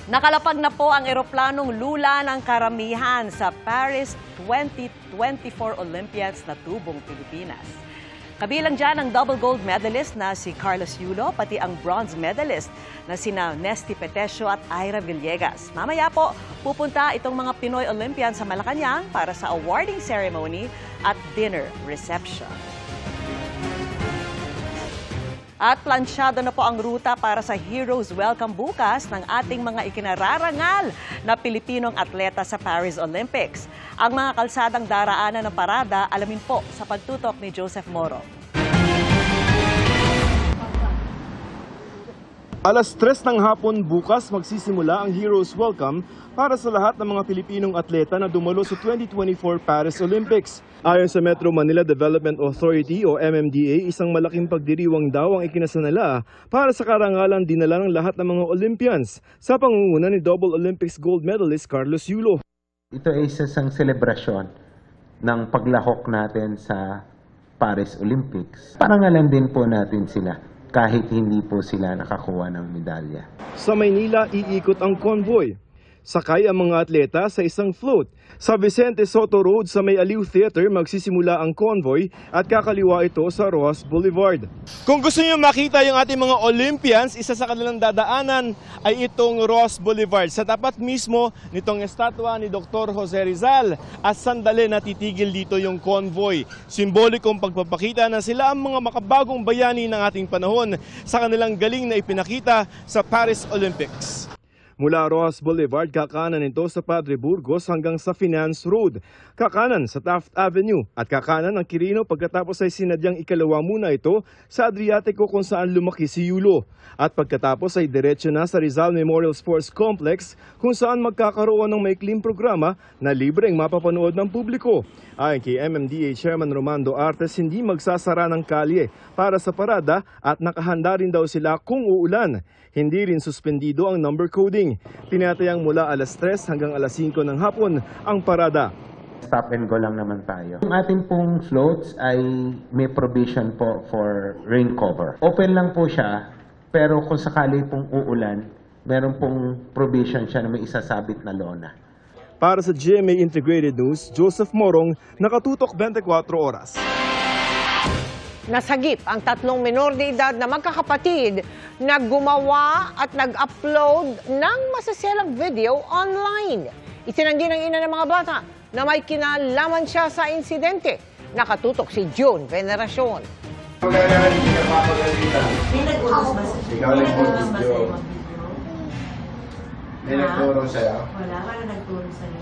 Nakalapag na po ang eroplanong lula ng karamihan sa Paris 2024 Olympiads na tubong Pilipinas. Kabilang dyan ang double gold medalist na si Carlos Yulo, pati ang bronze medalist na sina Nesty Petesio at Ira Villegas. Mamaya po, pupunta itong mga Pinoy Olympian sa Malacanang para sa awarding ceremony at dinner reception. At plansyado na po ang ruta para sa Heroes Welcome bukas ng ating mga ikinararangal na Pilipinong atleta sa Paris Olympics. Ang mga kalsadang daraanan ng parada, alamin po sa pagtutok ni Joseph Moro. Alas 3 ng hapon bukas magsisimula ang Heroes Welcome para sa lahat ng mga Pilipinong atleta na dumalo sa 2024 Paris Olympics. Ayon sa Metro Manila Development Authority o MMDA, isang malaking pagdiriwang daw ang ikinasanala para sa karangalan dinala ng lahat ng mga Olympians sa pangunguna ni double Olympics gold medalist Carlos Yulo. Ito ay isang selebrasyon ng paglahok natin sa Paris Olympics. Parangalan din po natin sila kahit hindi po sila nakakuha ng medalya. Sa Maynila, iikot ang convoy. Sakay ang mga atleta sa isang float. Sa Vicente Soto Road sa May Aliw Theater magsisimula ang convoy at kakaliwa ito sa Rojas Boulevard. Kung gusto niyo makita yung ating mga Olympians, isa sa kanilang dadaanan ay itong Rojas Boulevard. Sa tapat mismo nitong estatwa ni Dr. Jose Rizal at sandali na titigil dito yung convoy. Simbolikong pagpapakita na sila ang mga makabagong bayani ng ating panahon sa kanilang galing na ipinakita sa Paris Olympics. Mula Rojas Boulevard, kakanan ito sa Padre Burgos hanggang sa Finance Road. Kakanan sa Taft Avenue at kakanan ng Quirino pagkatapos ay sinadyang ikalawa muna ito sa Adriatico kung saan lumaki si Yulo. At pagkatapos ay diretso na sa Rizal Memorial Sports Complex kung saan magkakaroon ng maikling programa na libreng mapapanood ng publiko. Ayon kay MMDA Chairman Romando Artes, hindi magsasara ng kalye para sa parada at nakahanda rin daw sila kung uulan. Hindi rin suspendido ang number coding. Tinatayang mula alas 3 hanggang alas 5 ng hapon ang parada. Stop and go lang naman tayo. Yung ating pong floats ay may provision po for rain cover. Open lang po siya, pero kung sakali pong uulan, meron pong provision siya na may isasabit na lona. Para sa GMA Integrated News, Joseph Morong, nakatutok 24 oras. Nasagip ang tatlong menor de edad na magkakapatid na gumawa at nag-upload ng masaselang video online. Isinanggi ng ina ng mga bata na may kinalaman siya sa insidente. Nakatutok si June Veneracion. Ikaw nag-post video. May nagturo sa'yo? Wala ka na nagturo sa'yo.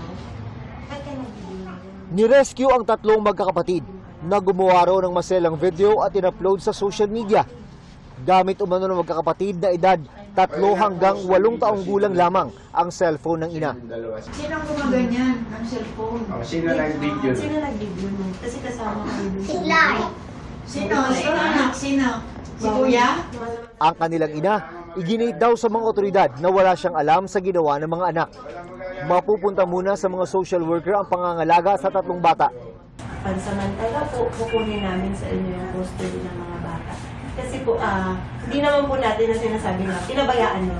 Ba't ka nag-video? Nirescue ang tatlong magkakapatid na gumawa raw ng maselang video at in-upload sa social media. Gamit umano ng magkakapatid na edad 3 hanggang 8 taong gulang lamang ang cellphone ng ina. Sino ang gumaganyan ng cellphone? Sino nag-video? Sino nag-video nun? Kasi kasama kayo dun. Sila. Sino? Sino? Si Kuya? Ang kanilang ina, iginit daw sa mga otoridad na wala siyang alam sa ginawa ng mga anak. Mapupunta muna sa mga social worker ang pangangalaga sa tatlong bata. Pansamantala po, kukunin namin sa inyo yung custody ng mga bata. Kasi po, hindi naman po natin na sinasabi na pinabayaan nyo.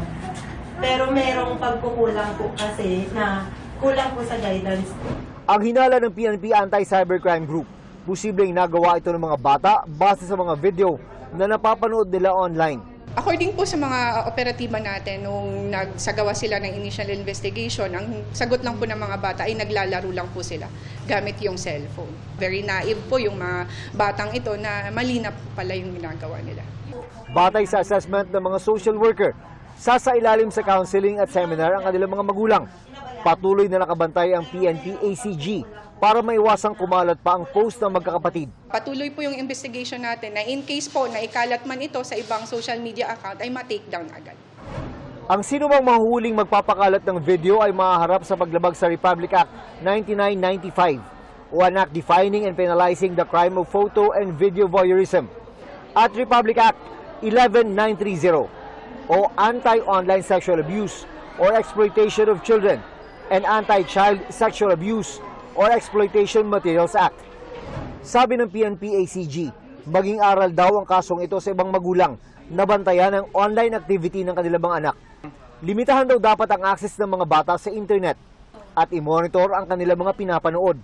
Pero merong pagkukulang po kasi na kulang po sa guidance po. Ang hinala ng PNP Anti-Cybercrime Group, posibleng nagawa ito ng mga bata base sa mga video na napapanood nila online. According po sa mga operatiba natin, nung nagsagawa sila ng initial investigation, ang sagot lang po ng mga bata ay naglalaro lang po sila gamit yung cellphone. Very naive po yung mga batang ito na mali na po pala yung ginagawa nila. Batay sa assessment ng mga social worker, sasailalim sa counseling at seminar ang kanilang mga magulang. Patuloy na nakabantay ang PNP ACG para maiwasang kumalat pa ang post ng magkakapatid. Patuloy po yung investigation natin na in case po na ikalat man ito sa ibang social media account ay ma-take down agad. Ang sinumang mahuhuling magpapakalat ng video ay mahaharap sa paglabag sa Republic Act 9995 o an act defining and penalizing the crime of photo and video voyeurism at Republic Act 11930 o Anti-Online Sexual Abuse or Exploitation of Children and Anti-Child Sexual Abuse or Exploitation Materials Act. Sabi ng PNP ACG, maging aral daw ang kasong ito sa ibang magulang na bantayan ang online activity ng kanilang mga anak. Limitahan daw dapat ang access ng mga bata sa internet at i-monitor ang kanilang mga pinapanood.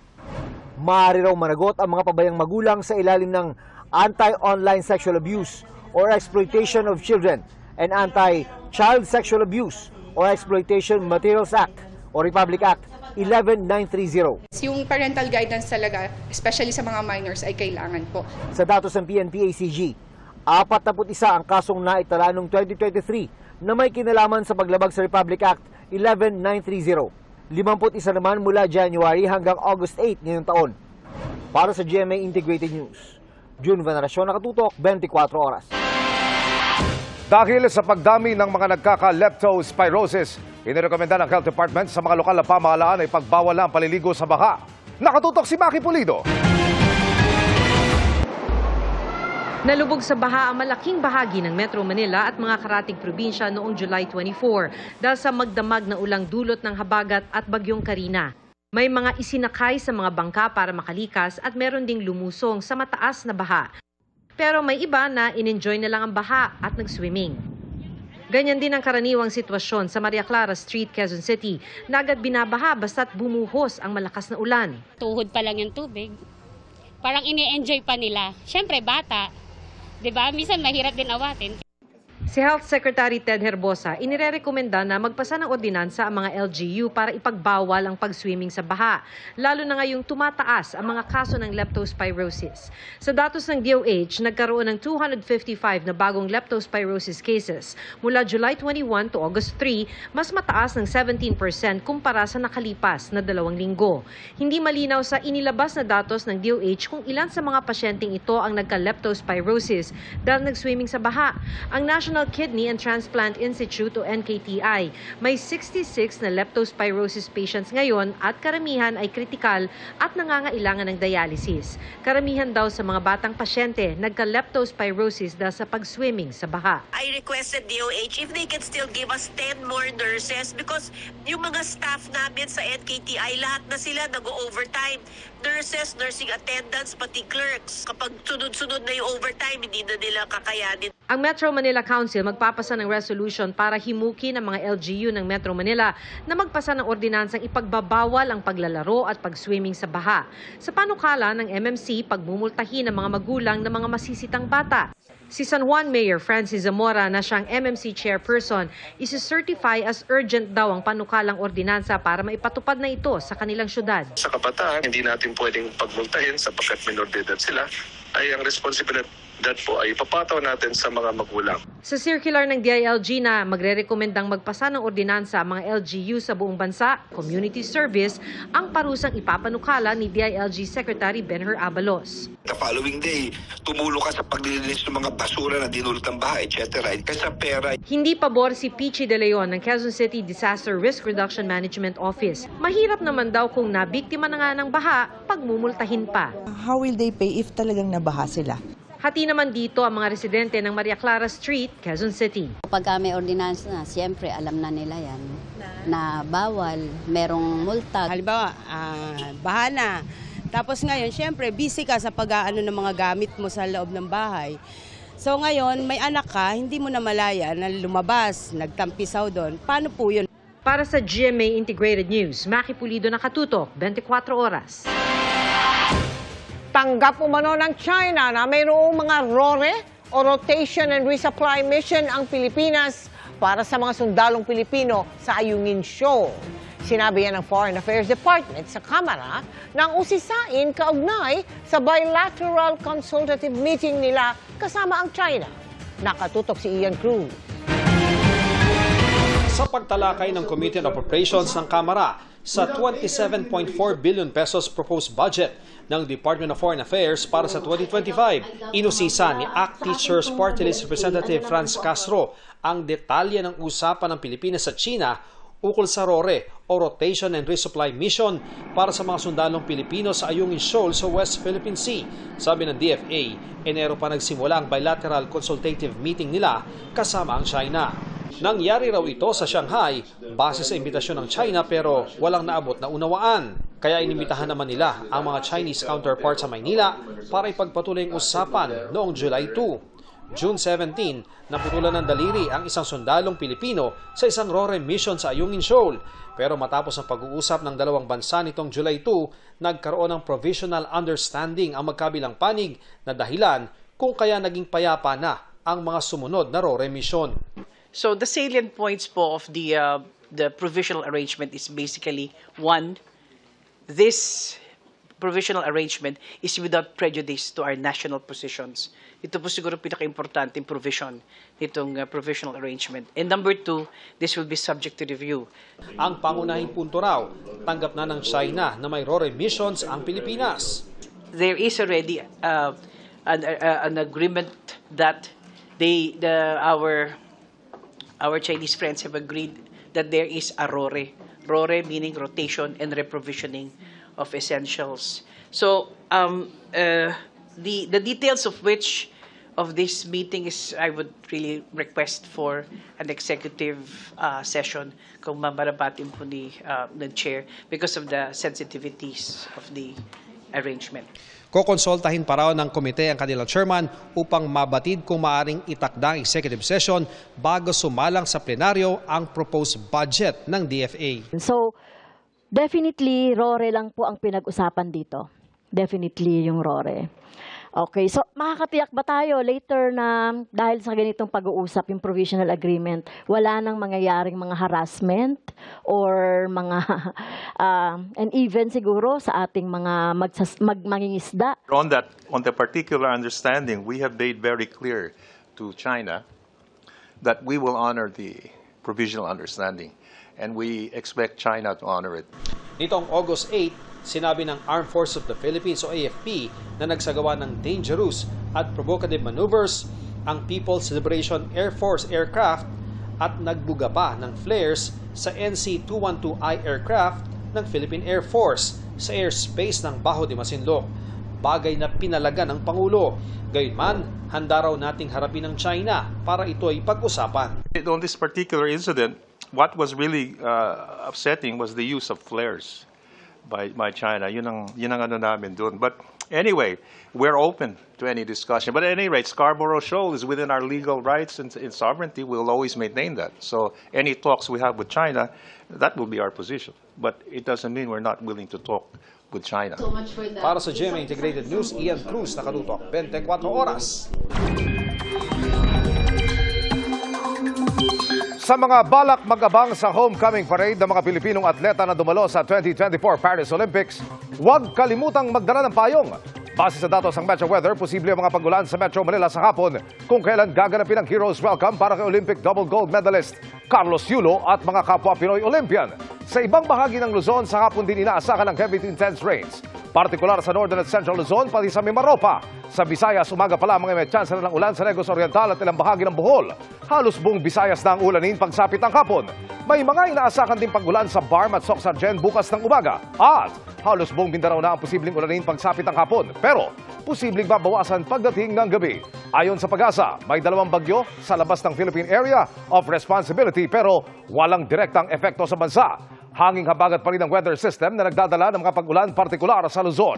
Maaari raw managot ang mga pabayang magulang sa ilalim ng Anti-Online Sexual Abuse or Exploitation of Children and Anti-Child Sexual Abuse or Exploitation Materials Act o Republic Act 11930. Yung parental guidance talaga, especially sa mga minors, ay kailangan po. Sa datos ng PNP-ACG, 41 ang kasong naitala noong 2023 na may kinalaman sa paglabag sa Republic Act 11930. 51 naman mula January hanggang August 8 ngayong taon. Para sa GMA Integrated News, June Veneracion, Nakatutok, 24 oras. Dahil sa pagdami ng mga nagkaka-leptospirosis, inirekomenda ng Health Department sa mga lokal na pamahalaan ay pagbawal ang paliligo sa baha. Nakatutok si Maki Pulido. Nalubog sa baha ang malaking bahagi ng Metro Manila at mga karatig probinsya noong July 24 dahil sa magdamag na ulang dulot ng habagat at bagyong Karina. May mga isinakay sa mga bangka para makalikas at meron ding lumusong sa mataas na baha. Pero may iba na in-enjoy na lang ang baha at nag-swimming. Ganyan din ang karaniwang sitwasyon sa Maria Clara Street, Quezon City, na agad binabaha basta't bumuhos ang malakas na ulan. Tuhod pa lang yung tubig. Parang ini-enjoy pa nila. Siyempre, bata. Diba? Minsan mahirap din awatin. Si Health Secretary Ted Herbosa inirerekomenda na magpasa ng ordinansa ang mga LGU para ipagbawal ang pag-swimming sa baha, lalo na ngayong tumataas ang mga kaso ng leptospirosis. Sa datos ng DOH, nagkaroon ng 255 na bagong leptospirosis cases. Mula July 21 to August 3, mas mataas ng 17% kumpara sa nakalipas na 2 linggo. Hindi malinaw sa inilabas na datos ng DOH kung ilan sa mga pasyenteng ito ang nagka-leptospirosis dahil nag-swimming sa baha. Ang National Kidney and Transplant Institute o NKTI, may 66 na leptospirosis patients ngayon at karamihan ay kritikal at nangangailangan ng dialysis. Karamihan daw sa mga batang pasyente nagka-leptospirosis dahil sa pag-swimming sa baha. I requested DOH if they can still give us 10 more nurses because yung mga staff namin sa NKTI, lahat na sila nag-overtime. Nurses, nursing attendants, pati clerks. Kapag sunod-sunod na yung overtime, hindi na nila kakayanin. Ang Metro Manila Council magpapasa ng resolution para himukin ang mga LGU ng Metro Manila na magpasa ng ordinansang ipagbabawal ang paglalaro at pag-swimming sa baha. Sa panukala ng MMC, pagmumultahin ng mga magulang ng mga masisitang bata. Si San Juan Mayor Francis Zamora na siyang MMC chairperson, isi-certify as urgent daw ang panukalang ordinansa para maipatupad na ito sa kanilang syudad. Sa kabataan, hindi natin pwedeng pagmultahin sapagkat minor de edad sila, ay ang responsibilidad po ay ipapataw natin sa mga magulang. Sa circular ng DILG na magre-rekomendang magpasa ng ordinansa ang mga LGU sa buong bansa, community service, ang parusang ipapanukala ni DILG Secretary Benher Abalos. The following day, tumulo ka sa paglilinis ng mga basura na dinulot ng baha, etc. Kasi pera. Hindi pabor si Pichi De Leon ng Quezon City Disaster Risk Reduction Management Office. Mahirap naman daw kung nabiktima na nga ng baha, pagmumultahin pa. How will they pay if talagang nabaha sila? Hati naman dito ang mga residente ng Maria Clara Street, Quezon City. Pag may ordinansa na, siyempre alam na nila yan na bawal, merong multa. Halimbawa, baha na. Tapos ngayon, siyempre, busy ka sa pag-aano ng mga gamit mo sa loob ng bahay. So ngayon, may anak ka, hindi mo na malaya na lumabas, nagtampisaw doon. Paano po yun? Para sa GMA Integrated News, Maki Pulido, Nakatutok, 24 oras. Tanggap umano ng China na mayroong mga RORE o Rotation and Resupply Mission ang Pilipinas para sa mga sundalong Pilipino sa Ayungin Shoal. Sinabi yan ng Foreign Affairs Department sa Kamara nang usisain kaugnay sa bilateral consultative meeting nila kasama ang China. Nakatutok si Ian Cruz. Sa pagtalakay ng Committee on Appropriations ng Kamara sa 27.4 billion pesos proposed budget ng Department of Foreign Affairs para sa 2025, inusisa ni ACT Teachers Party List Representative Franz Castro ang detalye ng usapan ng Pilipinas sa China ukol sa RORE o Rotation and Resupply Mission para sa mga sundalong Pilipino sa Ayungin Shoal sa West Philippine Sea. Sabi ng DFA, Enero pa nagsimula ang bilateral consultative meeting nila kasama ang China. Nangyari raw ito sa Shanghai base sa imbitasyon ng China pero walang naabot na unawaan. Kaya inimbitahan naman nila ang mga Chinese counterparts sa Maynila para ipagpatuloy ang usapan noong July 2. June 17, naputulan ng daliri ang isang sundalong Pilipino sa isang RORE mission sa Ayungin Shoal. Pero matapos ang pag-uusap ng dalawang bansa nitong July 2, nagkaroon ng provisional understanding ang magkabilang panig na dahilan kung kaya naging payapa na ang mga sumunod na RORE mission. So the salient points po of the provisional arrangement is basically, one, this provisional arrangement is without prejudice to our national positions. Ito po siguro pinaka-importanting provision nitong provisional arrangement. And number two, this will be subject to review. Ang pangunahing punto raw, tanggap na ng China na may RORE missions ang Pilipinas. There is already an agreement that our Chinese friends have agreed that there is a RORE. RORE meaning rotation and reprovisioning of essentials. So the details of this meeting is, I would really request for an executive session kung mamarapatin po ng chair because of the sensitivities of the arrangement. Kokonsultahin pa raw ng komite ang kanilang chairman upang mabatid kung maaring itakda ang executive session bago sumalang sa plenaryo ang proposed budget ng DFA. So, definitely, RORE lang po ang pinag-usapan dito. Definitely yung RORE. Okay, so makakatiyak ba tayo later na dahil sa ganitong pag-uusap, yung provisional agreement, wala nang mangyayaring mga harassment or mga, and even siguro sa ating mga mangingisda? On the particular understanding, we have made very clear to China that we will honor the provisional understanding. And we expect China to honor it. Nitong August 8, sinabi ng Armed Forces of the Philippines o AFP na nagsagawa ng dangerous at provocative maneuvers ang People's Liberation Air Force aircraft at nagbuga pa ng flares sa NC-212I aircraft ng Philippine Air Force sa airspace ng Bajo de Masinloc. Bagay na pinalaga ng Pangulo. Gayunman, handa raw nating harapin ng China para ito ay pag-usapan. On this particular incident, what was really upsetting was the use of flares by China. Yun ang ano namin doon. But anyway, we're open to any discussion. But at any rate, Scarborough Shoal is within our legal rights and sovereignty. We'll always maintain that. So any talks we have with China, that will be our position. But it doesn't mean we're not willing to talk with China. Para sa GMA Integrated News, Ian Cruz, nakatutok 24 oras. Sa mga balak mag-abang sa homecoming parade ng mga Pilipinong atleta na dumalo sa 2024 Paris Olympics, huwag kalimutang magdala ng payong. Base sa datos ng Metro Weather, posible ang mga pagulan sa Metro Manila sa hapon kung kailan gaganapin ang Heroes Welcome para kay Olympic double gold medalist Carlos Yulo at mga kapwa Pinoy Olympian. Sa ibang bahagi ng Luzon, sa hapon din inaasahan ng heavy to intense rains. Partikular sa Northern at Central Luzon, pati sa Mimaropa. Sa Visayas, umaga pa lamang may chance na ng ulan sa Negros Oriental at ilang bahagi ng Bohol. Halos buong Visayas na ang ulanin pagsapit ng hapon. May mga inaasahan din pagulan sa Barm at Soxargen bukas ng umaga. At halos buong Mindanao na ang posibleng ulanin pagsapit ng hapon. Pero posibleng babawasan pagdating ng gabi. Ayon sa Pag-asa, may 2 bagyo sa labas ng Philippine Area of Responsibility pero walang direktang epekto sa bansa. Hanging habagat pa rin ang weather system na nagdadala ng mga pag-ulan partikular sa Luzon.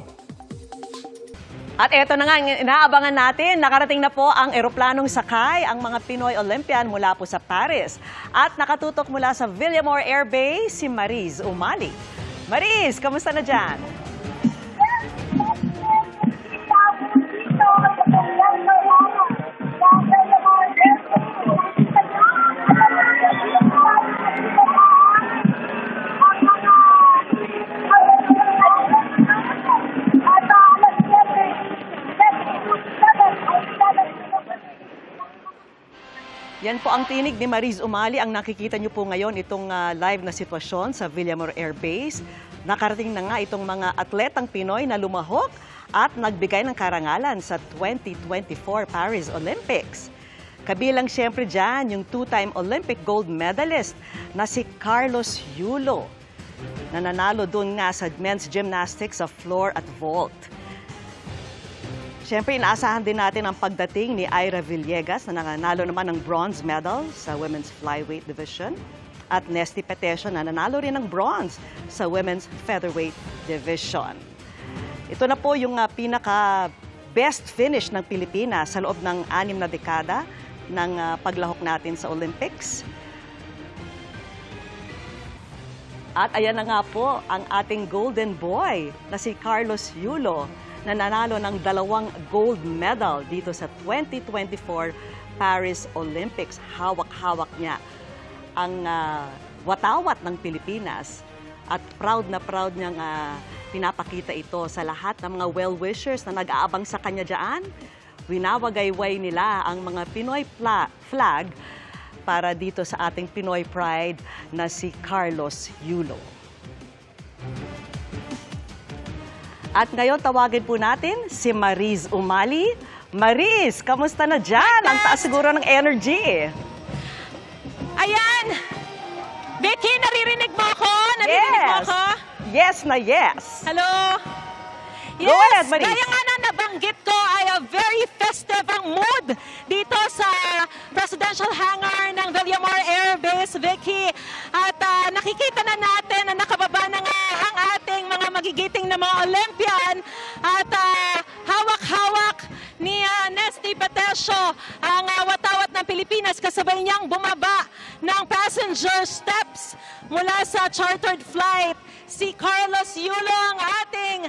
At eto na nga, inaabangan natin, nakarating na po ang eroplanong sakay ang mga Pinoy Olympian mula po sa Paris. At nakatutok mula sa Villamor Air Base, si Mariz Umali. Mariz, kamusta na dyan? Yan po ang tinig ni Mariz Umali. Ang nakikita niyo po ngayon itong live na sitwasyon sa Villamor Air Base. Nakarating na nga itong mga atletang Pinoy na lumahok at nagbigay ng karangalan sa 2024 Paris Olympics. Kabilang siyempre dyan yung 2-time Olympic gold medalist na si Carlos Yulo na nanalo doon nga sa men's gymnastics sa floor at vault. Siyempre, inaasahan din natin ang pagdating ni Ira Villegas na nanalo naman ng bronze medal sa women's flyweight division at Nesty Petesio na nanalo rin ng bronze sa women's featherweight division. Ito na po yung best finish ng Pilipinas sa loob ng 6 na dekada ng paglahok natin sa Olympics. At ayan na nga po ang ating golden boy na si Carlos Yulo na nanalo ng 2 gold medal dito sa 2024 Paris Olympics. Hawak-hawak niya ang watawat ng Pilipinas at proud na proud niyang pinapakita ito sa lahat ng mga well-wishers na nag-aabang sa kanya dyan. Winawagayway nila ang mga Pinoy flag para dito sa ating Pinoy Pride na si Carlos Yulo. At ngayon tawagin po natin si Mariz Umali. Mariz, kamusta na dyan? Ang taas siguro ng energy. Ayan! Vicky, naririnig mo ako? Naririnig mo ako? Yes na yes. Hello? Yes, go ahead, Mariz. Kaya nga na nabanggit ko ay a very festive ang mood dito sa presidential hangar ng Villamor Air Base, Vicky. At nakikita na natin na nakababa na nga ang ating mga magigiting na mga Olympian. At hawak-hawak ni Nesty Patesio ang watawat ng Pilipinas, kasabay niyang bumaba ng passenger steps mula sa chartered flight. Si Carlos Yulo, ang ating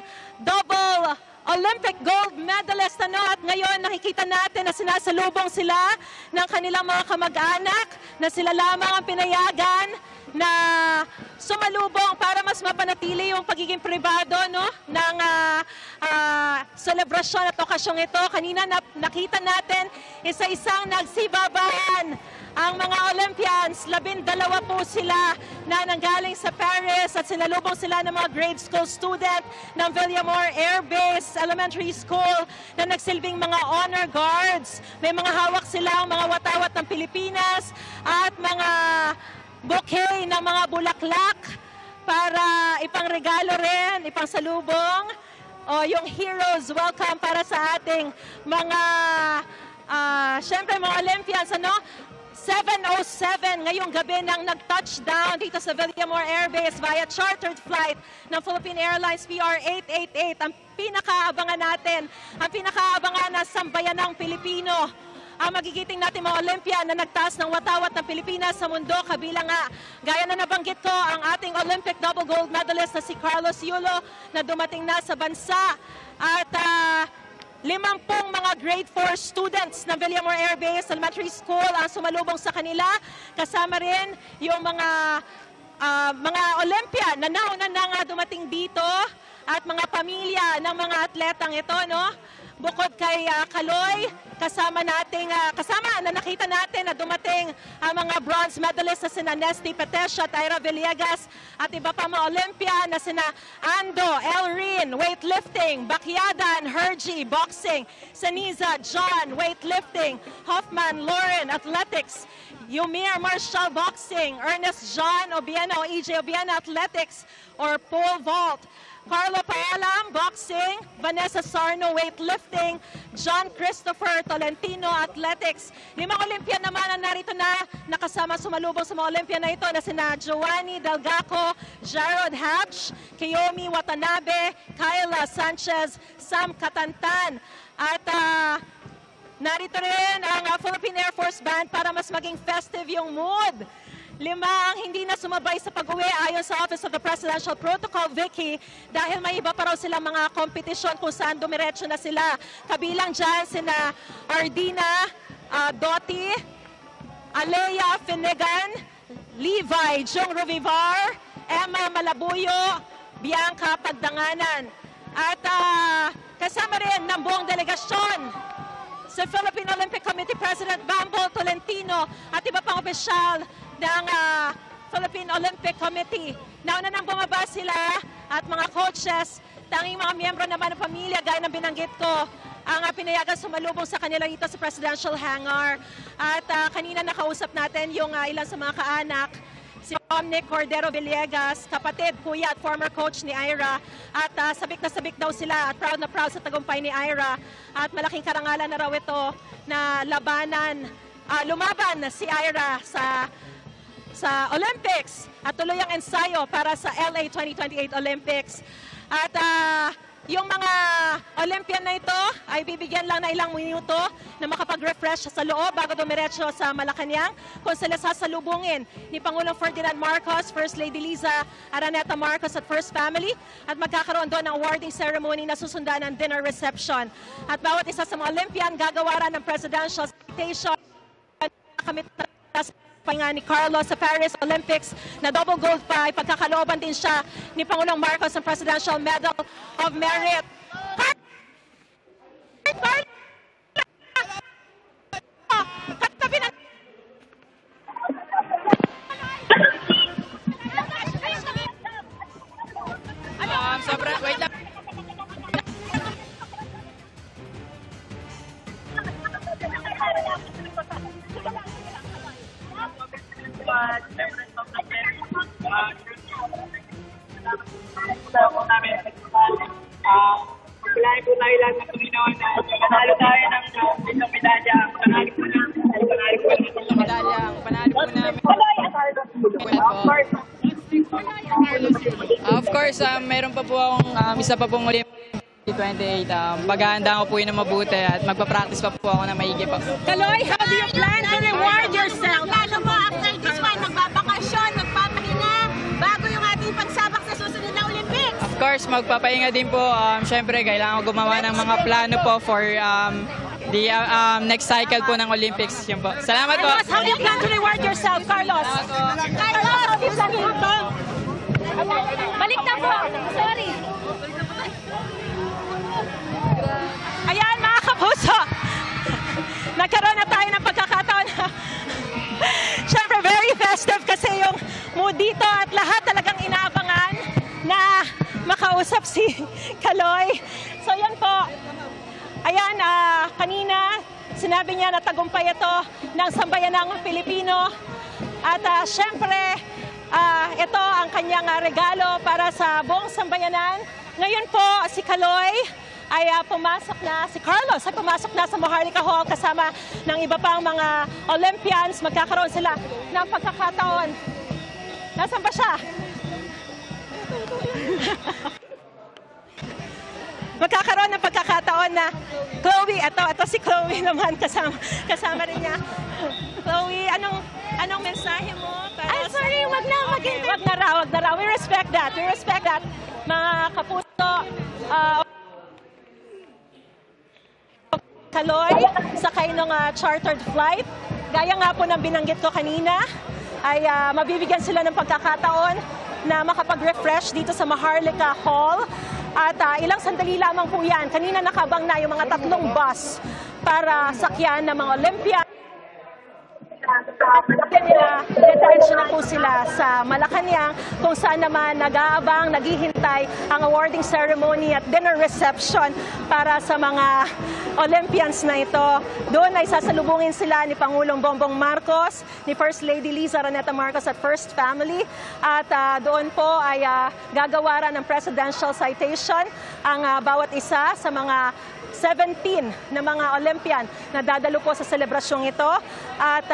double Olympic gold medalist. At ngayon nakikita natin na sinasalubong sila ng kanilang mga kamag-anak na sila lamang ang pinayagan na sumalubong para mas mapanatili yung pagiging pribado ng selebrasyon at okasyong ito. Kanina nakita natin isa-isang nagsibabahan ang mga Olympians. 12 po sila na nanggaling sa Paris at sinalubong sila ng mga grade school student ng Villamor Air Base Elementary School na nagsilbing mga honor guards. May mga hawak sila, mga watawat ng Pilipinas at mga bouquet ng mga bulaklak para ipangregalo rin, ipangsalubong yung Heroes Welcome para sa ating mga syempre mga Olympians. 7:07 ngayong gabi nang nag-touchdown dito sa Villamor Air Base via chartered flight ng Philippine Airlines PR888. Ang pinakaabangan natin, ang pinakaabangan na sambayanang Pilipino, ang magigiting natin mga Olympian na nagtaas ng watawat ng Pilipinas sa mundo. Kabilang nga, gaya na nabanggit ko, ang ating Olympic double gold medalist na si Carlos Yulo na dumating na sa bansa. At 50 mga grade 4 students ng Villamor Air Base Elementary School ang sumalubong sa kanila. Kasama rin yung mga Olympian na nauna na nga dumating dito at mga pamilya ng mga atletang ito, Bukod kay Kaloy, kasama na nakita natin na dumating ang mga bronze medalists na sina Nesty Patesio at Ira Villegas at iba pa mga Olympian na sina Ando, Elrin, weightlifting, Bakyadan, Hergy, boxing, Saniza, John, weightlifting, Hoffman, Lauren, athletics, Yumir, Marshall, boxing, Ernest John Obiena o EJ Obiena, athletics or pole vault, Carlo Paalam, boxing, Vanessa Sarno, weightlifting, John Christopher Tolentino, athletics. 5 Olympian naman ang narito na nakasama sumalubong sa mga Olympian na ito na sina Giovanni Delgaco, Jarrod Hatch, Kiyomi Watanabe, Kyla Sanchez, Sam Katantan. At narito rin ang Philippine Air Force Band para mas maging festive yung mood. 5 ang hindi na sumabay sa pag-uwi ayon sa Office of the Presidential Protocol, Vicky, dahil may iba pa raw silang mga kompetisyon kung saan dumiretso na sila. Kabilang dyan sina Ardina Doti, Alea Finnegan, Levi Jung Ruvivar, Emma Malabuyo, Bianca Pagdanganan. At kasama rin ng buong delegasyon sa Philippine Olympic Committee President Bambo Tolentino at iba pang opisyal ng Philippine Olympic Committee. Nauna nang bumaba sila at mga coaches, tanging mga miyembro naman ng pamilya, gaya ng binanggit ko, ang pinayagan sumalubong sa kanila dito sa presidential hangar. At kanina nakausap natin yung ilan sa mga kaanak, si Dominic Cordero Villegas, kapatid, kuya at former coach ni Ira. At sabik na sabik daw sila at proud na proud sa tagumpay ni Ira. At malaking karangalan na raw ito na lumaban si Ira sa Olympics at tuloy ang ensayo para sa LA 2028 Olympics. At Yung mga Olympian na ito ay bibigyan lang na ilang minuto na makapag-refresh sa loob bago dumiretso sa Malacanang kung sila sasalubungin ni Pangulong Ferdinand Marcos, First Lady Liza Araneta Marcos at First Family, at magkakaroon doon ng awarding ceremony na susundan ng dinner reception. At bawat isa sa mga Olympian gagawaran ng presidential citation ni Carlos sa Paris Olympics na double gold pa, ay pagkakalooban din siya ni Pangulong Marcos ng Presidential Medal of Merit. Wait lang. Kailangan po tayo lang ng Panginoon na panalo tayo ng isang medalya. Panalo po namin. Panalo po namin ng medalya. Panalo po namin. Of course, meron pa po akong isa pa pong Olympic 28. Paghahanda ko po yun na mabuti at magpa-practice pa po ako na maigi pa. Kaloy, how do you plan to reward yourself? Lalo mo, after this one, magbabakasyon, magpapahinga, bago yung ating pagsabak sa susunod na Olympics. Of course, magpapahinga din po. Siyempre, kailangan ko gumawa ng mga plano po for the next cycle po ng Olympics. Yun po. Salamat po. Carlos, how do you plan to reward yourself, Carlos? Carlos, how do you plan to reward yourself? Balik na po. Sorry. Ayan, mga kapuso. Nagkaroon na tayo ng pagkakataon na syempre very festive kasi yung mood dito at lahat talagang inaabangan na makausap si Kaloy. So yan po. Ayan, kanina sinabi niya na tagumpay ito ng sambayanang Pilipino. At syempre, ito ang kanyang regalo para sa buong sambayanan. Ngayon po, si Kaloy ay pumasok na, si Carlos ay pumasok na sa Maharlika Hall kasama ng iba pang mga Olympians. Magkakaroon sila ng pagkakataon. Nasaan ba siya? Magkakaroon ng pagkakataon na Chloe, ito si Chloe naman kasama rin niya. Chloe, anong mensahe mo? Para sorry, wag na raw. We respect that. Mga kapuso, Kaloy, sakay ng chartered flight. Gaya nga po ng binanggit ko kanina, ay mabibigyan sila ng pagkakataon na makapag-refresh dito sa Maharlika Hall. At ilang sandali lamang po yan. Kanina nakabang na yung mga 3 bus para sakyan ng mga Olympian. Diretso na po sila sa Malacanang kung saan naman nag-aabang, naghihintay ang awarding ceremony at dinner reception para sa mga Olympians na ito. Doon ay sasalubungin sila ni Pangulong Bongbong Marcos, ni First Lady Liza Araneta Marcos at First Family. At doon po ay gagawaran ng presidential citation ang bawat isa sa mga 17 na mga Olympian na dadalo po sa selebrasyong ito. At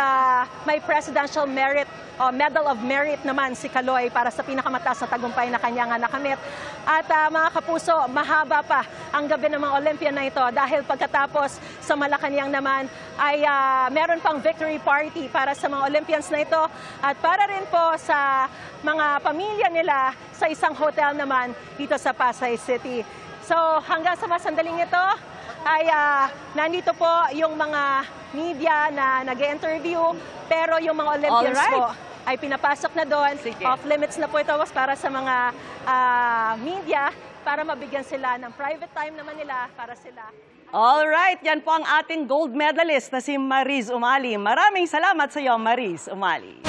may Presidential Medal of Merit naman si Kaloy para sa pinakamataas na tagumpay na kanyang nakamit. At mga kapuso, mahaba pa ang gabi ng mga Olympian na ito dahil pagkatapos sa Malacanang naman ay meron pang victory party para sa mga Olympians na ito at para rin po sa mga pamilya nila sa isang hotel naman dito sa Pasay City. So hanggang sa masandaling ito ay nandito po yung mga media na nag-interview, pero yung mga Olympians po ay pinapasok na doon. Off-limits na po ito para sa mga media para mabigyan sila ng private time naman nila para sila. Alright, yan po ang ating gold medalist na si Mariz Umali. Maraming salamat sa iyo, Mariz Umali.